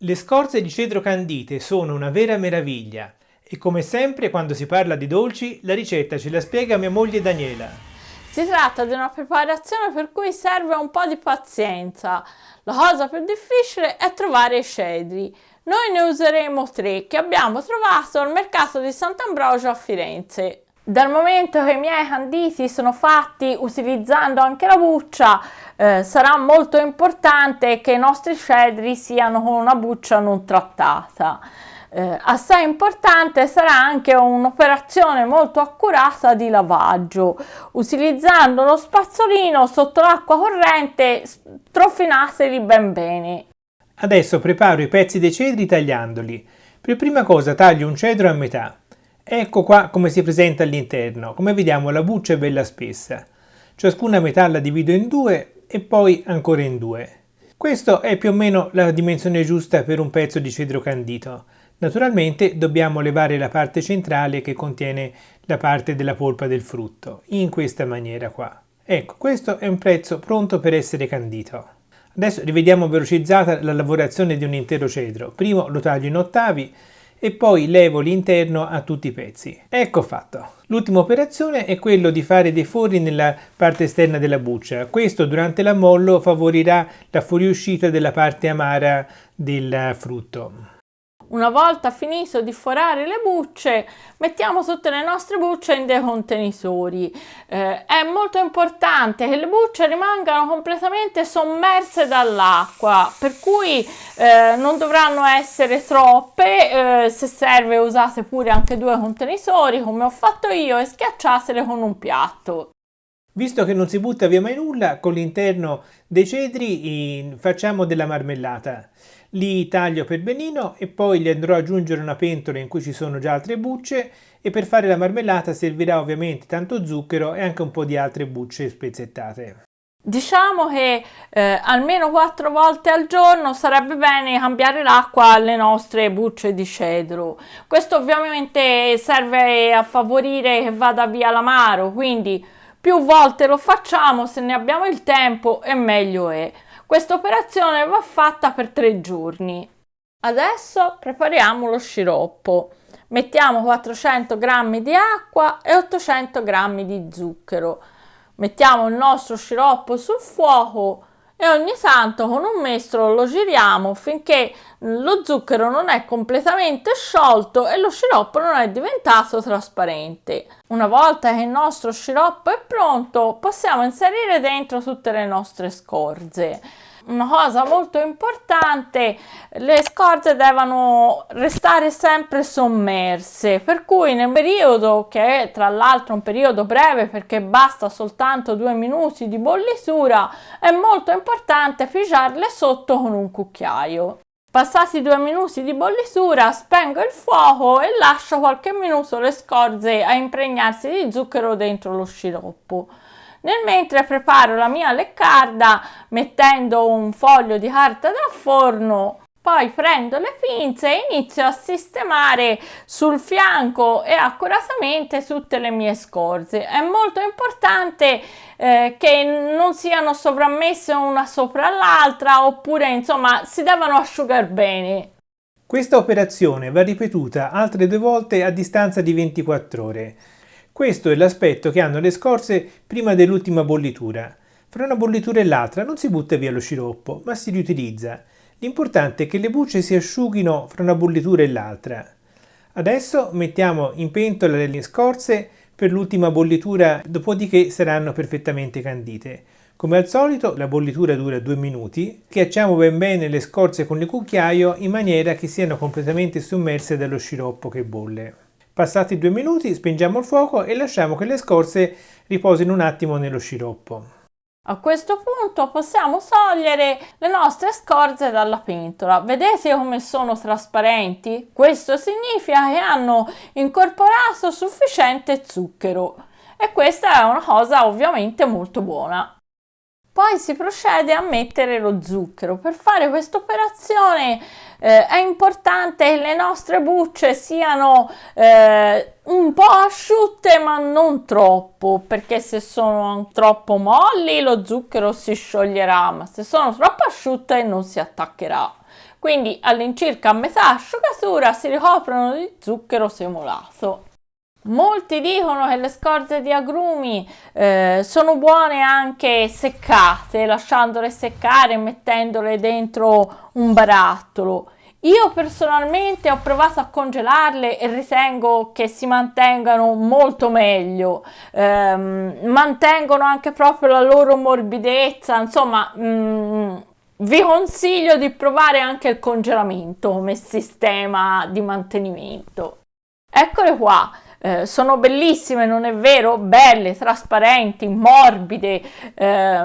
Le scorze di cedro candite sono una vera meraviglia e come sempre quando si parla di dolci la ricetta ce la spiega mia moglie Daniela. Si tratta di una preparazione per cui serve un po' di pazienza. La cosa più difficile è trovare i cedri. Noi ne useremo 3 che abbiamo trovato al mercato di Sant'Ambrogio a Firenze. Dal momento che i miei canditi sono fatti utilizzando anche la buccia, sarà molto importante che i nostri cedri siano con una buccia non trattata. Assai importante sarà anche un'operazione molto accurata di lavaggio. Utilizzando lo spazzolino sotto l'acqua corrente, strofinateli ben bene. Adesso preparo i pezzi dei cedri tagliandoli. Per prima cosa taglio un cedro a metà. Ecco qua come si presenta all'interno. Come vediamo la buccia è bella spessa. Ciascuna metà la divido in 2 e poi ancora in 2. Questa è più o meno la dimensione giusta per un pezzo di cedro candito. Naturalmente dobbiamo levare la parte centrale che contiene la parte della polpa del frutto, in questa maniera qua. Ecco, questo è un pezzo pronto per essere candito. Adesso rivediamo velocizzata la lavorazione di un intero cedro. Primo lo taglio in ottavi e poi levo l'interno a tutti i pezzi. Ecco fatto. L'ultima operazione è quello di fare dei forni nella parte esterna della buccia. Questo durante l'ammollo favorirà la fuoriuscita della parte amara del frutto. Una volta finito di forare le bucce, mettiamo tutte le nostre bucce in dei contenitori. È molto importante che le bucce rimangano completamente sommerse dall'acqua, per cui non dovranno essere troppe. Se serve usate pure anche 2 contenitori come ho fatto io e schiacciatele con un piatto. Visto che non si butta via mai nulla, con l'interno dei cedri facciamo della marmellata. Li taglio per benino e poi li andrò ad aggiungere una pentola in cui ci sono già altre bucce e per fare la marmellata servirà ovviamente tanto zucchero e anche un po' di altre bucce spezzettate. Diciamo che almeno 4 volte al giorno sarebbe bene cambiare l'acqua alle nostre bucce di cedro. Questo ovviamente serve a favorire che vada via l'amaro, quindi più volte lo facciamo, se ne abbiamo il tempo e meglio è. Questa operazione va fatta per 3 giorni. Adesso prepariamo lo sciroppo. Mettiamo 400 g di acqua e 800 g di zucchero. Mettiamo il nostro sciroppo sul fuoco e ogni tanto con un mestolo lo giriamo finché lo zucchero non è completamente sciolto e lo sciroppo non è diventato trasparente. Una volta che il nostro sciroppo è pronto, possiamo inserire dentro tutte le nostre scorze. Una cosa molto importante, le scorze devono restare sempre sommerse, per cui nel periodo, che è tra l'altro un periodo breve perché basta soltanto 2 minuti di bollitura, è molto importante pigiarle sotto con un cucchiaio. Passati 2 minuti di bollitura, spengo il fuoco e lascio qualche minuto le scorze a impregnarsi di zucchero dentro lo sciroppo. Nel mentre preparo la mia leccarda mettendo un foglio di carta da forno, poi prendo le pinze e inizio a sistemare sul fianco e accuratamente tutte le mie scorze. È molto importante che non siano sovrammesse una sopra l'altra, oppure insomma si devono asciugare bene. Questa operazione va ripetuta altre 2 volte a distanza di 24 ore. Questo è l'aspetto che hanno le scorze prima dell'ultima bollitura. Fra una bollitura e l'altra non si butta via lo sciroppo, ma si riutilizza. L'importante è che le bucce si asciughino fra una bollitura e l'altra. Adesso mettiamo in pentola le scorze per l'ultima bollitura, dopodiché saranno perfettamente candite. Come al solito la bollitura dura 2 minuti, schiacciamo ben bene le scorze con il cucchiaio in maniera che siano completamente sommerse dallo sciroppo che bolle. Passati 2 minuti spengiamo il fuoco e lasciamo che le scorze riposino un attimo nello sciroppo. A questo punto possiamo togliere le nostre scorze dalla pentola. Vedete come sono trasparenti? Questo significa che hanno incorporato sufficiente zucchero e questa è una cosa ovviamente molto buona. Poi si procede a mettere lo zucchero. Per fare questa operazione è importante che le nostre bucce siano un po' asciutte ma non troppo, perché se sono troppo molli lo zucchero si scioglierà, ma se sono troppo asciutte non si attaccherà. quindi all'incirca a metà asciugatura si ricoprono di zucchero semolato. Molti dicono che le scorze di agrumi sono buone anche seccate, lasciandole seccare e mettendole dentro un barattolo. Io personalmente ho provato a congelarle e ritengo che si mantengano molto meglio, mantengono anche proprio la loro morbidezza, insomma, vi consiglio di provare anche il congelamento come sistema di mantenimento. Eccole qua. Sono bellissime, non è vero? Belle, trasparenti, morbide,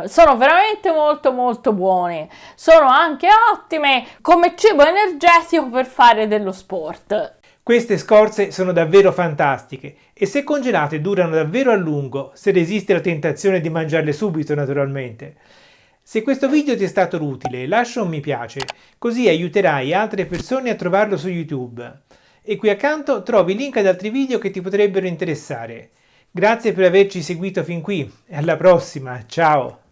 sono veramente molto buone. Sono anche ottime come cibo energetico per fare dello sport. Queste scorze sono davvero fantastiche e se congelate durano davvero a lungo, se resiste la tentazione di mangiarle subito naturalmente. Se questo video ti è stato utile, lascia un mi piace, così aiuterai altre persone a trovarlo su YouTube. E qui accanto trovi link ad altri video che ti potrebbero interessare. Grazie per averci seguito fin qui e alla prossima, ciao!